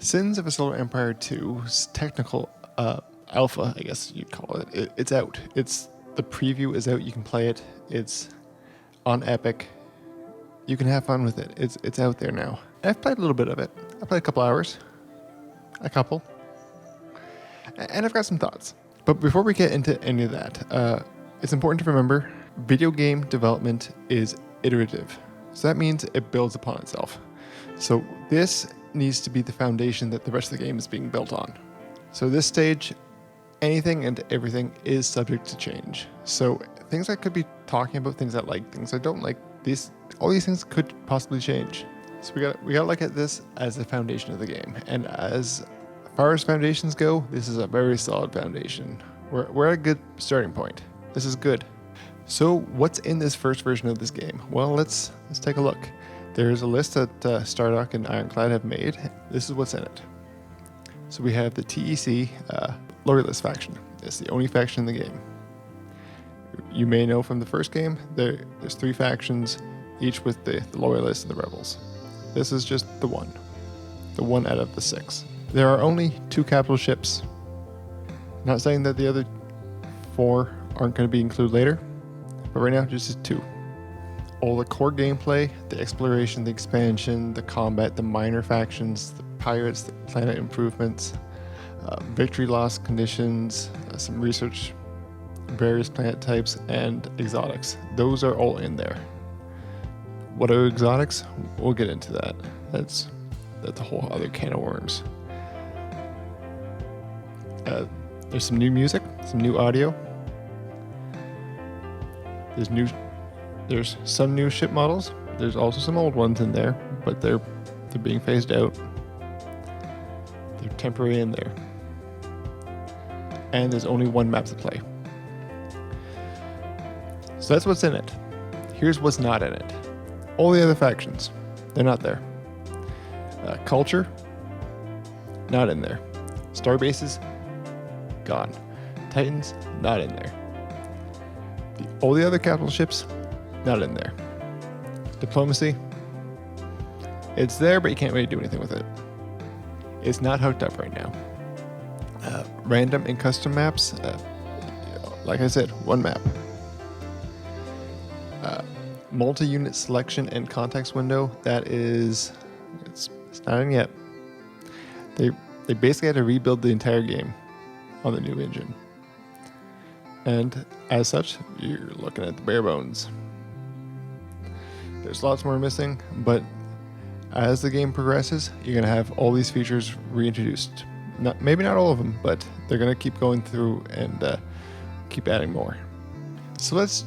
Sins of a Solar Empire 2's technical alpha, I guess you'd call it. It's out. The preview is out. You can play it. It's on Epic. You can have fun with it. It's out there now. I've played a little bit of it. I played a couple hours. And I've got some thoughts. But before we get into any of that, it's important to remember video game development is iterative. So that means it builds upon itself. So this needs to be the foundation that the rest of the game is being built on. So this stage, anything and everything is subject to change. So things I could be talking about, things I like, things I don't like, all these things could possibly change. So we gotta look at this as the foundation of the game. And as far as foundations go, this is a very solid foundation. We're at a good starting point. This is good. So what's in this first version of this game? Well, let's take a look. There's a list that Stardock and Ironclad have made. This is what's in it. So we have the TEC Loyalist faction. It's the only faction in the game. You may know from the first game, there's 3 factions, each with the Loyalists and the Rebels. This is just the one out of the 6. There are only 2 capital ships. Not saying that the other 4 aren't going to be included later, but right now just 2. All the core gameplay, the exploration, the expansion, the combat, the minor factions, the pirates, the planet improvements, victory loss conditions, some research, various planet types, and exotics. Those are all in there. What are exotics? We'll get into that. That's a whole other can of worms. There's some new music, some new audio. There's some new ship models. There's also some old ones in there, but they're being phased out. They're temporary in there. And there's only 1 map to play. So that's what's in it. Here's what's not in it. All the other factions, they're not there. Culture, not in there. Starbases, gone. Titans, not in there. All the other capital ships, not in there. Diplomacy, it's there, but you can't really do anything with it. It's not hooked up right now. Random and custom maps, like I said, 1 map. Multi-unit selection and context window, it's not in yet. They basically had to rebuild the entire game on the new engine. And as such, you're looking at the bare bones. There's lots more missing, but as the game progresses, you're going to have all these features reintroduced. Maybe not all of them, but they're going to keep going through and keep adding more. So let's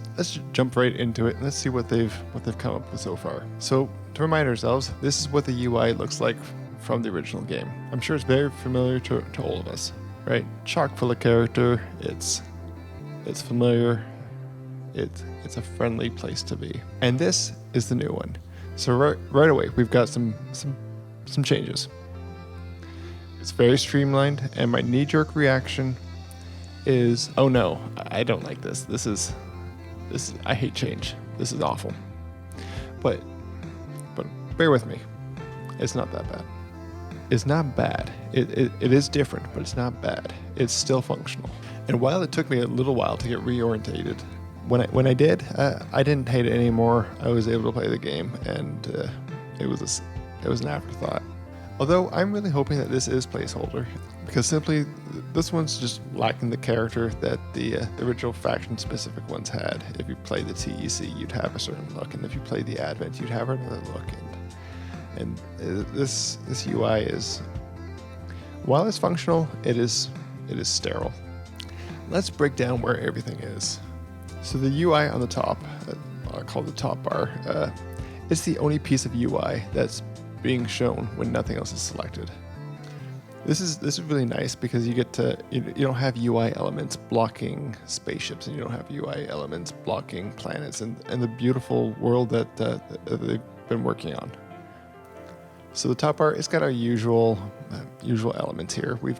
jump right into it and let's see what they've come up with so far. So to remind ourselves, this is what the UI looks like from the original game. I'm sure it's very familiar to all of us, right? Chock full of character. It's familiar. It's a friendly place to be. And this is the new one. So right away, we've got some changes. It's very streamlined, and my knee-jerk reaction is, oh no, I don't like this. This is I hate change. This is awful. But bear with me. It's not that bad. It's not bad. It is different, but it's not bad. It's still functional. And while it took me a little while to get reorientated, when I did, I didn't hate it anymore. I was able to play the game, and it was an afterthought. Although I'm really hoping that this is placeholder, because simply this one's just lacking the character that the original faction-specific ones had. If you play the TEC, you'd have a certain look, and if you play the Advent, you'd have another look. And this UI is, while it's functional, it is sterile. Let's break down where everything is. So the UI on the top, I'll call the top bar, it's the only piece of UI that's being shown when nothing else is selected. This is really nice because you don't have UI elements blocking spaceships, and you don't have UI elements blocking planets and the beautiful world that they've been working on. So the top bar, it's got our usual elements here. We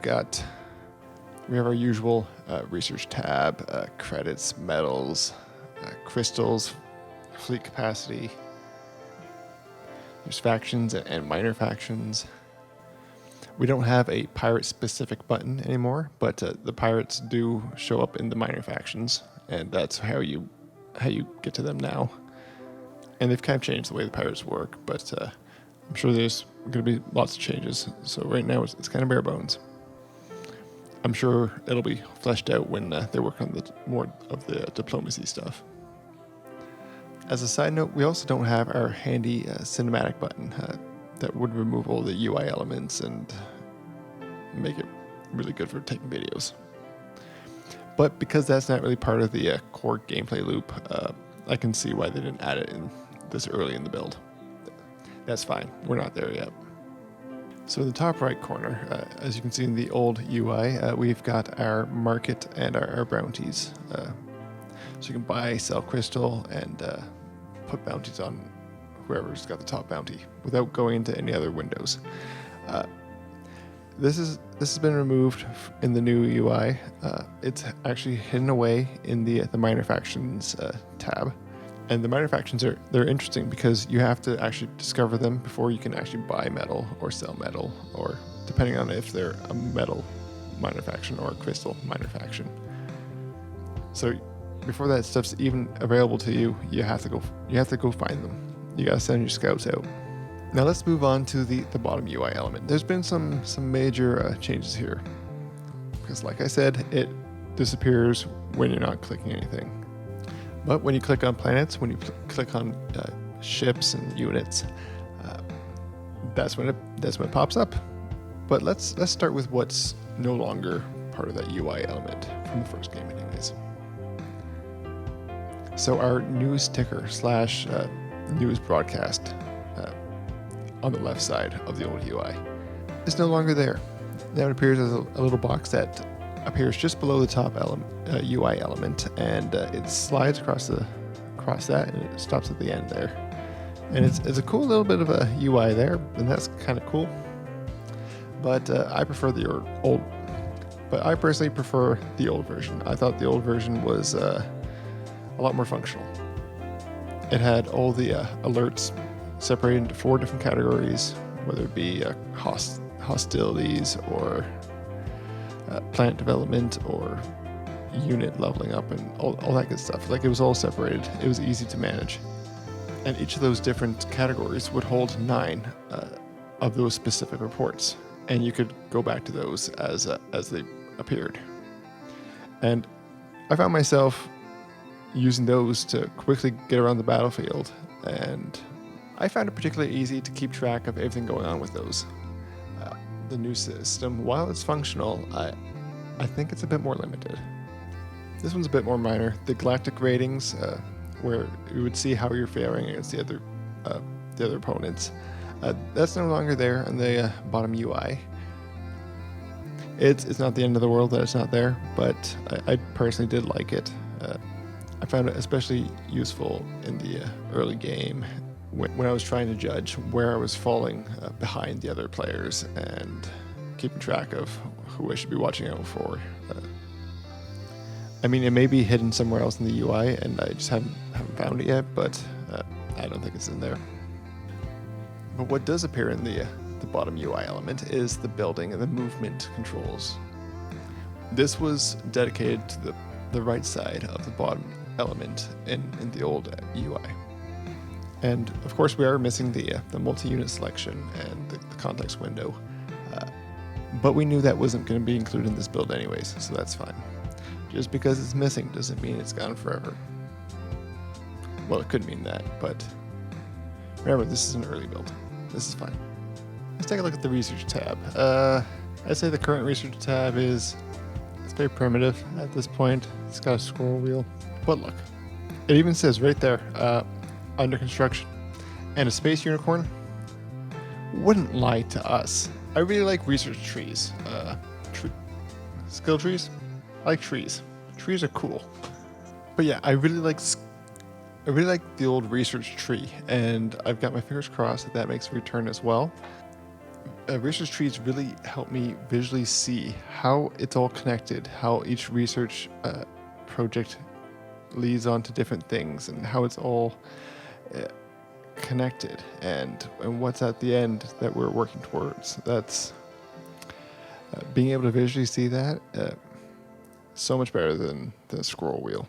have our usual research tab, credits, medals, crystals, fleet capacity. There's factions and minor factions. We don't have a pirate-specific button anymore, but the pirates do show up in the minor factions, and that's how you get to them now. And they've kind of changed the way the pirates work, but I'm sure there's going to be lots of changes. So right now it's kind of bare bones. I'm sure it'll be fleshed out when they work on the more of the diplomacy stuff. As a side note, we also don't have our handy cinematic button that would remove all the UI elements and make it really good for taking videos. But because that's not really part of the core gameplay loop, I can see why they didn't add it in this early in the build. That's fine. We're not there yet. So in the top right corner, as you can see in the old UI, we've got our market and our bounties. So you can buy, sell crystal, and put bounties on whoever's got the top bounty without going into any other windows. This has been removed in the new UI. It's actually hidden away in the minor factions tab. And the minor factions they're interesting because you have to actually discover them before you can actually buy metal or sell metal, or depending on if they're a metal minor faction or a crystal minor faction. So before that stuff's even available to you, you have to go find them. You gotta send your scouts out. Now let's move on to the bottom UI element. There's been some major changes here, because like I said, it disappears when you're not clicking anything. But when you click on planets, when you click on ships and units, that's when it pops up. But let's start with what's no longer part of that UI element from the first game, anyways. So our news ticker / news broadcast on the left side of the old UI is no longer there. Now it appears as a little box that appears just below the top UI element, and it slides across that, and it stops at the end there. And it's a cool little bit of a UI there, and that's kind of cool. But I prefer the old. But I personally prefer the old version. I thought the old version was a lot more functional. It had all the alerts separated into 4 different categories, whether it be hostilities or plant development or unit leveling up and all that good stuff. Like, it was all separated. It was easy to manage. And each of those different categories would hold 9 of those specific reports. And you could go back to those as they appeared. And I found myself using those to quickly get around the battlefield, and I found it particularly easy to keep track of everything going on with those. The new system, while it's functional, I think it's a bit more limited. This one's a bit more minor. The galactic ratings, where you would see how you're faring against the other opponents, that's no longer there on the bottom UI. It's not the end of the world that it's not there, but I personally did like it. I found it especially useful in the early game when I was trying to judge where I was falling behind the other players and keeping track of who I should be watching out for. I mean, it may be hidden somewhere else in the UI, and I just haven't found it yet, but I don't think it's in there. But what does appear in the bottom UI element is the building and the movement controls. This was dedicated to the right side of the bottom element in the old UI. And of course we are missing the multi-unit selection and the context window, but we knew that wasn't going to be included in this build anyways, so that's fine. Just because it's missing doesn't mean it's gone forever. Well, it could mean that, but remember, this is an early build. This is fine. Let's take a look at the research tab. I'd say the current research tab it's very primitive at this point. It's got a scroll wheel, but look, it even says right there, under construction, and a space unicorn wouldn't lie to us. I really like research trees. Skill trees? I like trees. Trees are cool. But yeah, I really like the old research tree, and I've got my fingers crossed that makes a return as well. Research trees really help me visually see how it's all connected, how each research project leads on to different things, and how it's all connected, and what's at the end that we're working towards. That's Being able to visually see that, so much better than the scroll wheel.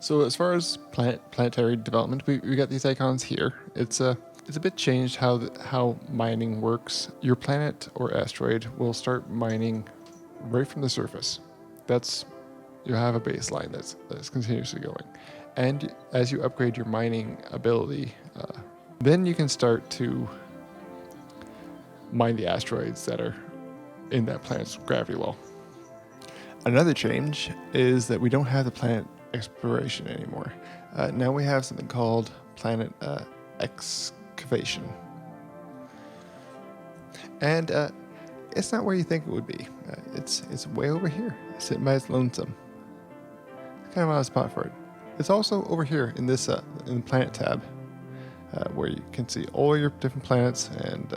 So as far as planetary development, we got these icons here. It's a bit changed how mining works. Your planet or asteroid will start mining right from the surface. You have a baseline that's continuously going, and as you upgrade your mining ability, then you can start to mine the asteroids that are in that planet's gravity well. Another change is that we don't have the planet exploration anymore. Now we have something called planet excavation. And it's not where you think it would be. It's way over here, sitting by its lonesome. It's kind of an odd spot for it. It's also over here in this in the planet tab, where you can see all your different planets and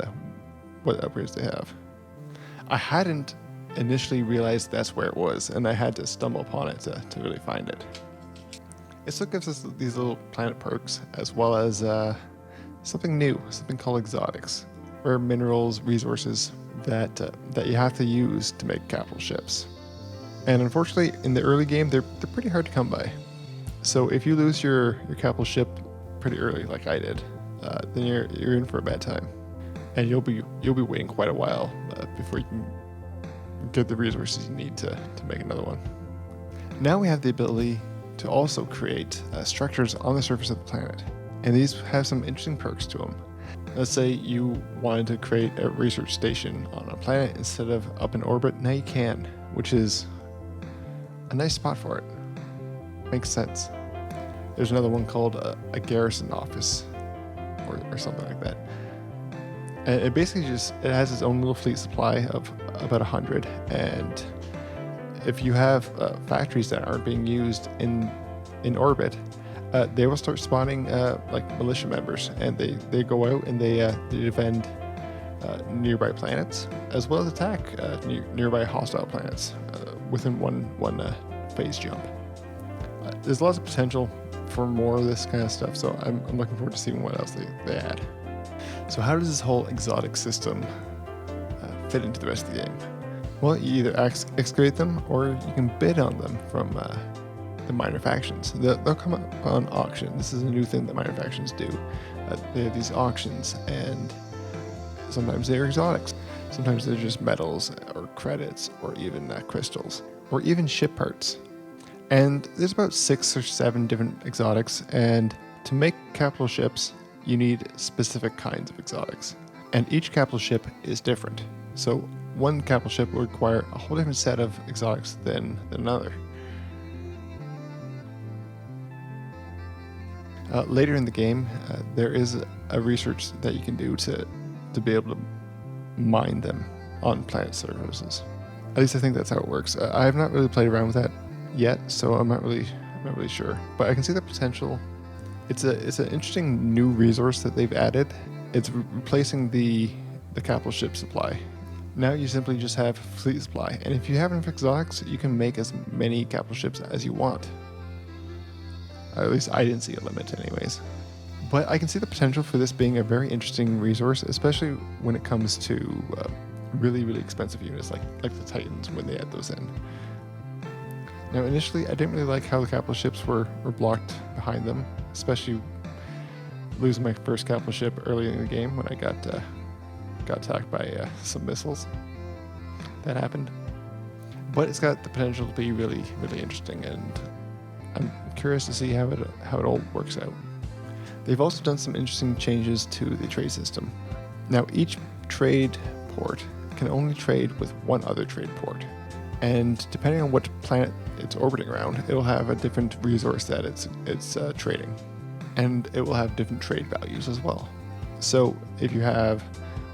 what upgrades they have. I hadn't initially realized that's where it was, and I had to stumble upon it to really find it. It still gives us these little planet perks, as well as something new, something called exotics, rare minerals, resources that you have to use to make capital ships. And unfortunately, in the early game, they're pretty hard to come by. So if you lose your capital ship pretty early, like I did, then you're in for a bad time, and you'll be waiting quite a while before you can get the resources you need to make another one. Now we have the ability to also create structures on the surface of the planet, and these have some interesting perks to them. Let's say you wanted to create a research station on a planet instead of up in orbit. Now you can, which is a nice spot for it. Makes sense. There's another one called a garrison office or something like that. And it basically it has its own little fleet supply of about 100, and if you have factories that aren't being used in orbit, they will start spawning like militia members, and they go out and they defend nearby planets, as well as attack nearby hostile planets within one phase jump. There's lots of potential for more of this kind of stuff, so I'm looking forward to seeing what else they add. So how does this whole exotic system fit into the rest of the game? Well, you either excavate them, or you can bid on them from the minor factions. They'll come up on auction. This is a new thing that minor factions do. They have these auctions, and sometimes they're exotics. Sometimes they're just metals or credits or even crystals or even ship parts. And there's about 6 or 7 different exotics, and to make capital ships, you need specific kinds of exotics. And each capital ship is different. So one capital ship will require a whole different set of exotics than another. Later in the game, there is a research that you can do to be able to mine them on planet surfaces. At least I think that's how it works. I have not really played around with that yet, so I'm not really sure. But I can see the potential. It's an interesting new resource that they've added. It's replacing the capital ship supply. Now you simply just have fleet supply, and if you have enough exotics, you can make as many capital ships as you want. At least I didn't see a limit anyways. But I can see the potential for this being a very interesting resource, especially when it comes to really, really expensive units like the Titans when they add those in. Now initially I didn't really like how the capital ships were blocked behind them, especially losing my first capital ship early in the game when I got attacked by some missiles. That happened. But it's got the potential to be really, really interesting, and I'm curious to see how it all works out. They've also done some interesting changes to the trade system. Now each trade port can only trade with one other trade port, and depending on what planet it's orbiting around, it will have a different resource that it's trading, and it will have different trade values as well. So if you have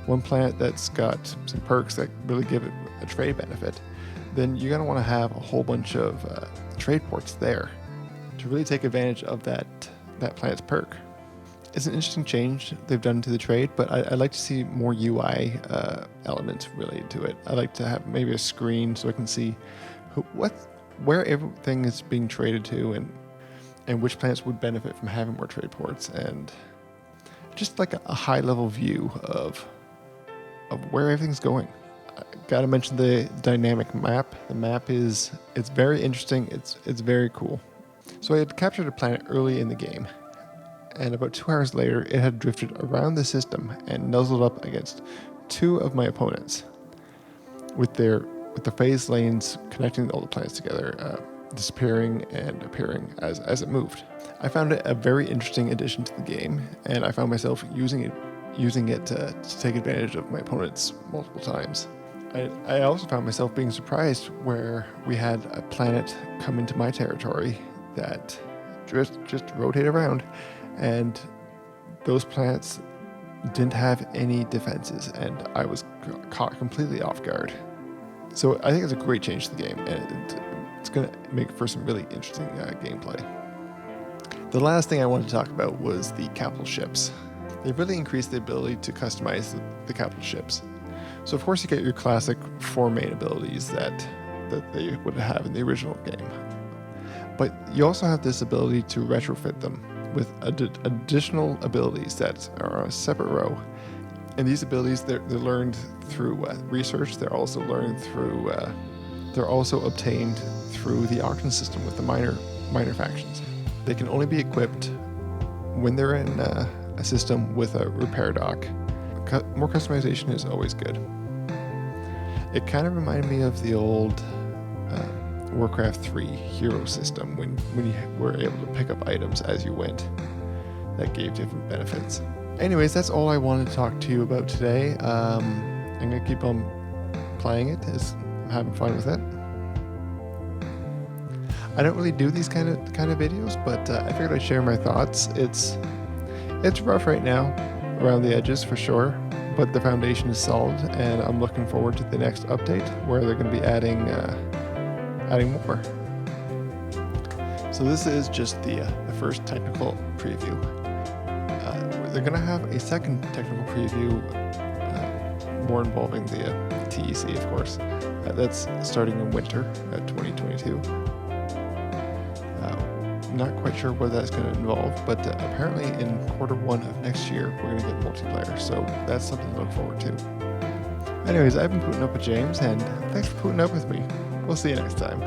one planet that's got some perks that really give it a trade benefit, then you're going to want to have a whole bunch of trade ports there to really take advantage of that planet's perk. It's an interesting change they've done to the trade, but I'd like to see more UI elements related to it. I'd like to have maybe a screen so I can see where everything is being traded to, and which planets would benefit from having more trade ports, and just like a high level view of where everything's going. Gotta mention the dynamic map. The map it's very interesting. It's very cool. So I had captured a planet early in the game, and about 2 hours later, it had drifted around the system and nuzzled up against 2 of my opponents, with the phase lanes connecting all the planets together, disappearing and appearing as it moved. I found it a very interesting addition to the game, and I found myself using it to take advantage of my opponents multiple times. I also found myself being surprised where we had a planet come into my territory that just rotate around, and those planets didn't have any defenses, and I was caught completely off guard. So I think it's a great change to the game, and it's going to make for some really interesting gameplay. The last thing I wanted to talk about was the capital ships. They really increased the ability to customize the capital ships. So of course you get your classic 4 main abilities that they would have in the original game. But you also have this ability to retrofit them with additional abilities that are on a separate row. And these abilities, they're learned through research. They're also learned through. They're also obtained through the auction system with the minor factions. They can only be equipped when they're in a system with a repair dock. More customization is always good. It kind of reminded me of the old Warcraft 3 hero system when you were able to pick up items as you went. That gave different benefits. Anyways, that's all I wanted to talk to you about today. I'm going to keep on playing it as I'm having fun with it. I don't really do these kind of videos, but I figured I'd share my thoughts. It's rough right now around the edges for sure, but the foundation is solid, and I'm looking forward to the next update where they're going to be adding more. So this is just the first technical preview. They're going to have a second technical preview, more involving the TEC, of course. That's starting in winter 2022. Not quite sure what that's going to involve, but apparently in Q1 of next year, we're going to get multiplayer, so that's something to look forward to. Anyways, I've been putting up with James, and thanks for putting up with me. We'll see you next time.